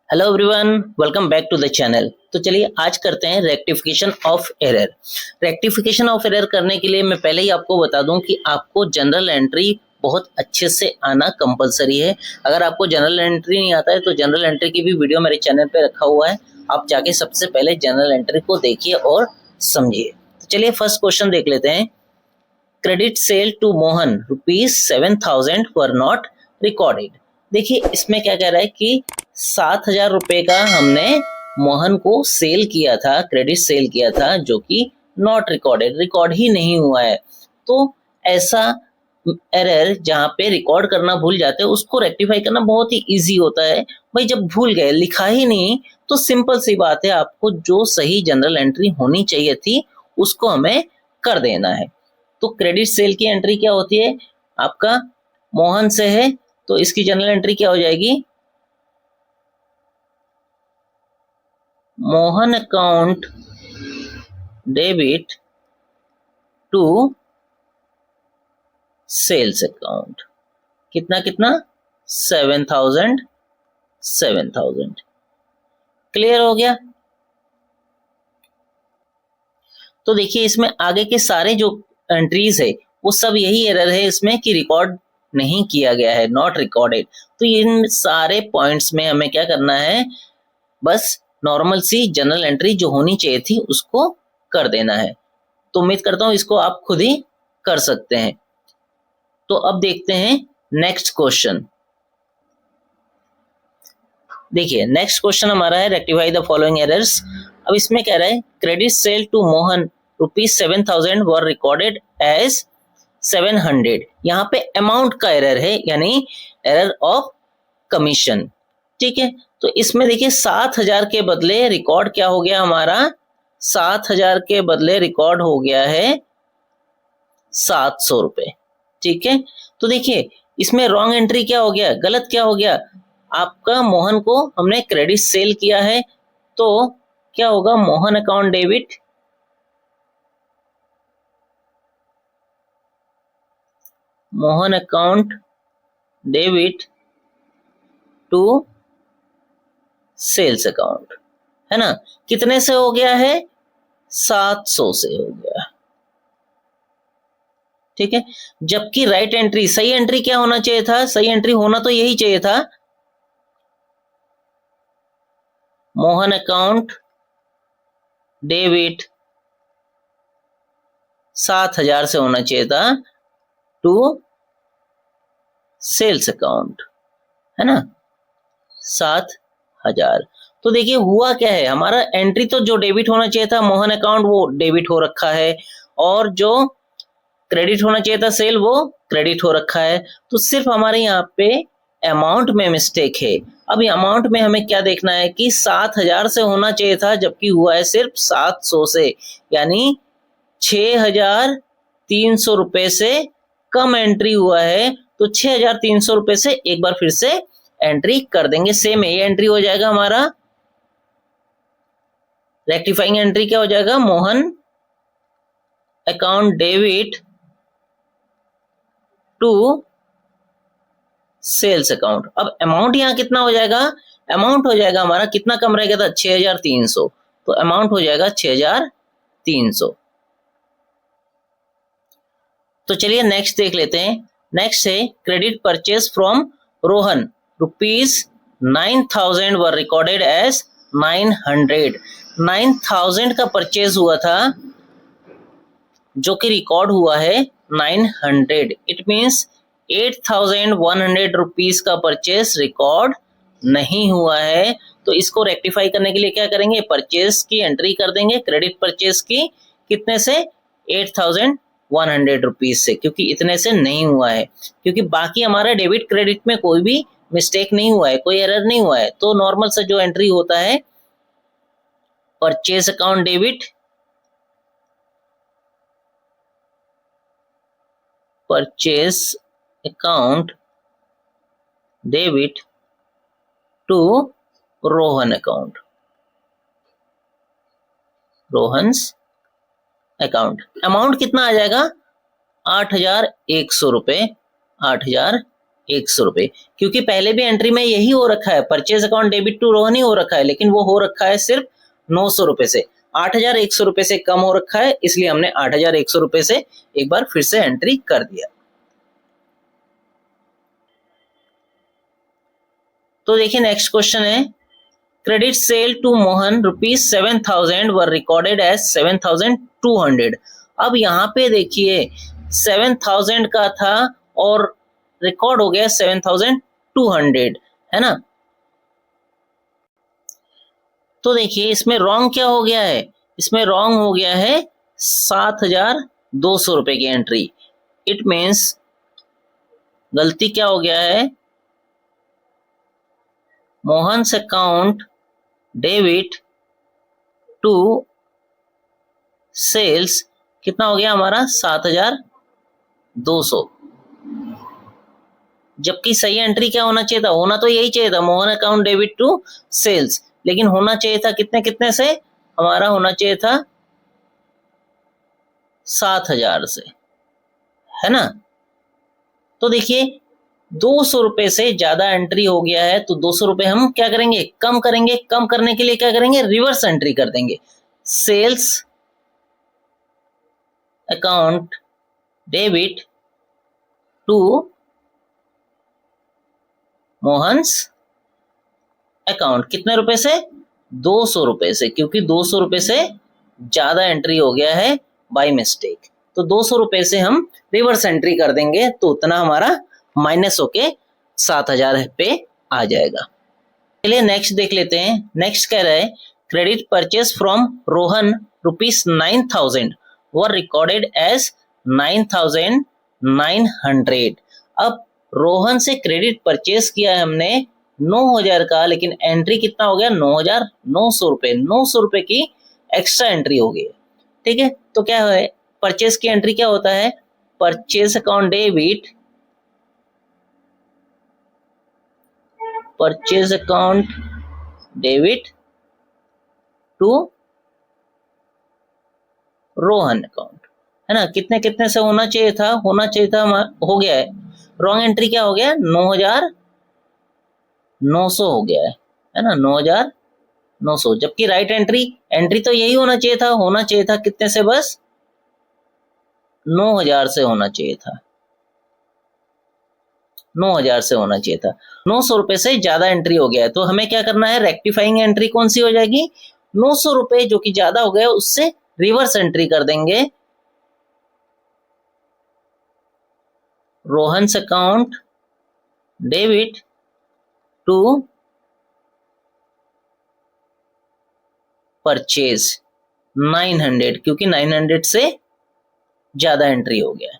Hello everyone, welcome back to the channel. तो चलिए आज करते हैं rectification of error. Rectification of error करने के लिए मैं पहले ही आपको बता दूं कि आपको जनरल एंट्री बहुत अच्छे से आना कंपलसरी है। अगर आपको जनरल एंट्री नहीं आता है तो जनरल एंट्री की भी वीडियो मेरे चैनल पे रखा हुआ है, आप जाके सबसे पहले जनरल एंट्री को देखिए और समझिए। तो चलिए फर्स्ट क्वेश्चन देख लेते हैं। Credit sale to Mohan ₹7,000 were not recorded. देखिए इसमें क्या कह रहा है कि 7,000 रुपए का हमने मोहन को सेल किया था, क्रेडिट सेल किया था, जो कि नॉट रिकॉर्डेड, रिकॉर्ड ही नहीं हुआ है। तो ऐसा एरर जहाँ पे रिकॉर्ड करना भूल जाते हैं उसको रेक्टिफाई करना बहुत ही इजी होता है। भाई जब भूल गए, लिखा ही नहीं, तो सिंपल सी बात है, आपको जो सही जनरल एंट्री होनी चाहिए थी उसको हमें कर देना है। तो क्रेडिट सेल की एंट्री क्या होती है, आपका मोहन से है तो इसकी जनरल एंट्री क्या हो जाएगी, Mohan account debit to sales account. कितना कितना 7,000। क्लियर हो गया। तो देखिए इसमें आगे के सारे जो एंट्रीज है वो सब यही एरर है इसमें कि रिकॉर्ड नहीं किया गया है, नॉट रिकॉर्डेड। तो इन सारे पॉइंट्स में हमें क्या करना है, बस नॉर्मल सी जनरल एंट्री जो होनी चाहिए थी उसको कर देना है। तो उम्मीद करता हूं इसको आप खुद ही कर सकते हैं। तो अब देखते हैं नेक्स्ट क्वेश्चन। देखिए नेक्स्ट क्वेश्चन हमारा है रेक्टिफाई द फॉलोइंग एरर्स। अब इसमें कह रहा है credit sale to Mohan ₹7,000 were recorded as 700। यहाँ पे अमाउंट का एरर है, यानी एरर ऑफ कमीशन। ठीक है, तो इसमें देखिए 7,000 के बदले रिकॉर्ड क्या हो गया हमारा, 7,000 के बदले रिकॉर्ड हो गया है 700 रुपए। ठीक है, तो देखिए इसमें रॉन्ग एंट्री क्या हो गया, गलत क्या हो गया, आपका मोहन को हमने क्रेडिट सेल किया है तो क्या होगा, Mohan account debit to sales account, है ना। कितने से हो गया है, 700 से हो गया। ठीक है, जबकि राइट एंट्री, सही एंट्री क्या होना चाहिए था, सही एंट्री होना तो यही चाहिए था, मोहन अकाउंट डेबिट 7,000 से होना चाहिए था टू सेल्स अकाउंट, है ना, 7,000। तो देखिए हुआ क्या है, हमारा एंट्री तो जो डेबिट होना चाहिए था मोहन अकाउंट वो डेबिट हो रखा है, और जो क्रेडिट होना चाहिए था सेल वो क्रेडिट हो रखा है। तो सिर्फ हमारे यहाँ पे अमाउंट में मिस्टेक है। अब अमाउंट में हमें क्या देखना है कि 7,000 से होना चाहिए था जबकि हुआ है सिर्फ 700 से, यानी 6,300 रुपए से कम एंट्री हुआ है। तो 6,300 रुपए से एक बार फिर से एंट्री कर देंगे, सेम ये एंट्री हो जाएगा हमारा, रेक्टिफाइंग एंट्री क्या हो जाएगा, Mohan account debit to sales account. अब अमाउंट यहां कितना हो जाएगा, अमाउंट हो जाएगा हमारा, कितना कम रह गया था, 6,300, तो अमाउंट हो जाएगा 6,300। तो चलिए नेक्स्ट देख लेते हैं। नेक्स्ट है credit purchase from Rohan ₹9,000 were recorded as 900। 9,000 का परचेज हुआ था जो कि रिकॉर्ड हुआ है 900। इट मीन्स 8,100 रुपीज का परचेज रिकॉर्ड नहीं हुआ है। तो इसको रेक्टिफाई करने के लिए क्या करेंगे, परचेज की एंट्री कर देंगे, क्रेडिट परचेज की, कितने से, 8,100 रुपीज से, क्योंकि इतने से नहीं हुआ है, क्योंकि बाकी हमारा डेबिट क्रेडिट में कोई भी मिस्टेक नहीं हुआ है, कोई एरर नहीं हुआ है। तो नॉर्मल से जो एंट्री होता है, purchase account debit, purchase account debit to Rohan account, Rohan's account. Amount कितना आ जाएगा, 8,100 रुपए, 8,100 100 रुपए, क्योंकि पहले भी एंट्री में यही हो रखा है, purchase account debit to Rohan ही हो रखा है, लेकिन वो हो रखा है सिर्फ 900 रुपए से, 8100 रुपए से कम हो रखा है, इसलिए हमने 8100 रुपए से एक बार फिर से एंट्री कर दिया। तो देखिए नेक्स्ट क्वेश्चन है, credit sale to Mohan ₹7,000 were recorded as 7,200। अब यहाँ पे देखिए 7,000 का था और रिकॉर्ड हो गया 7,200, है ना। तो देखिए इसमें रॉन्ग क्या हो गया है, इसमें रॉन्ग हो गया है 7,200 रुपए की एंट्री। इट मीन्स गलती क्या हो गया है, Mohan's account debit to sales कितना हो गया हमारा 7,200, जबकि सही एंट्री क्या होना चाहिए था, होना तो यही चाहिए था Mohan account debit to sales, लेकिन होना चाहिए था कितने कितने से, हमारा होना चाहिए था 7,000 से, है ना। तो देखिए 200 रुपए से ज्यादा एंट्री हो गया है, तो 200 रुपए हम क्या करेंगे, कम करेंगे। कम करने के लिए क्या करेंगे, रिवर्स एंट्री कर देंगे, sales account debit to Mohan's account, कितने रुपए से, 200 रुपए से, क्योंकि 200 रुपए से ज्यादा एंट्री हो गया है बाय मिस्टेक, तो 200 रुपए से हम रिवर्स एंट्री कर देंगे, तो उतना हमारा माइनस होके 7,000 पे आ जाएगा। चलिए नेक्स्ट देख लेते हैं। नेक्स्ट कह रहा है, credit purchase from Rohan ₹9,000 were recorded as 9,900। अब रोहन से क्रेडिट परचेज किया है हमने 9,000 का, लेकिन एंट्री कितना हो गया 9,900 रुपए, 900 रुपए की एक्स्ट्रा एंट्री हो गई। ठीक है, तो क्या है, परचेज की एंट्री क्या होता है, purchase account debit, purchase account debit to Rohan account, है ना। कितने कितने से होना चाहिए था, होना चाहिए था, हो गया है, रॉन्ग एंट्री क्या हो गया, 9,900 हो गया है ना, 9,900, जबकि राइट एंट्री तो यही होना चाहिए था कितने से, बस 9,000 से होना चाहिए था, 9,000 से होना चाहिए था। 900 रुपए से ज्यादा एंट्री हो गया है, तो हमें क्या करना है, रेक्टिफाइंग एंट्री कौन सी हो जाएगी, 900 रुपए जो कि ज्यादा हो गया उससे रिवर्स एंट्री कर देंगे, Rohan's account debit to purchase 900, क्योंकि 900 से ज्यादा एंट्री हो गया है।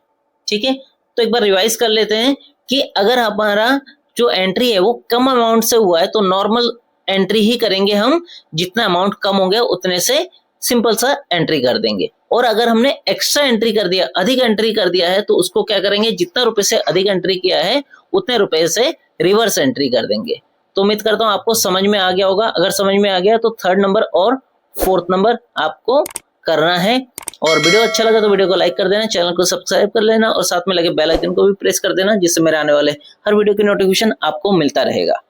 ठीक है, तो एक बार रिवाइज कर लेते हैं कि अगर हमारा जो एंट्री है वो कम अमाउंट से हुआ है तो नॉर्मल एंट्री ही करेंगे हम, जितना अमाउंट कम हो गया उतने से सिंपल सा एंट्री कर देंगे, और अगर हमने एक्स्ट्रा एंट्री कर दिया, अधिक एंट्री कर दिया है, तो उसको क्या करेंगे, जितना रुपए से अधिक एंट्री किया है उतने रुपए से रिवर्स एंट्री कर देंगे। तो उम्मीद करता हूं आपको समझ में आ गया होगा। अगर समझ में आ गया तो 3rd नंबर और 4th नंबर आपको करना है। और वीडियो अच्छा लगा तो वीडियो को लाइक कर देना, चैनल को सब्सक्राइब कर लेना और साथ में लगे बेल आइकन को भी प्रेस कर देना, जिससे मेरे आने वाले हर वीडियो की नोटिफिकेशन आपको मिलता रहेगा।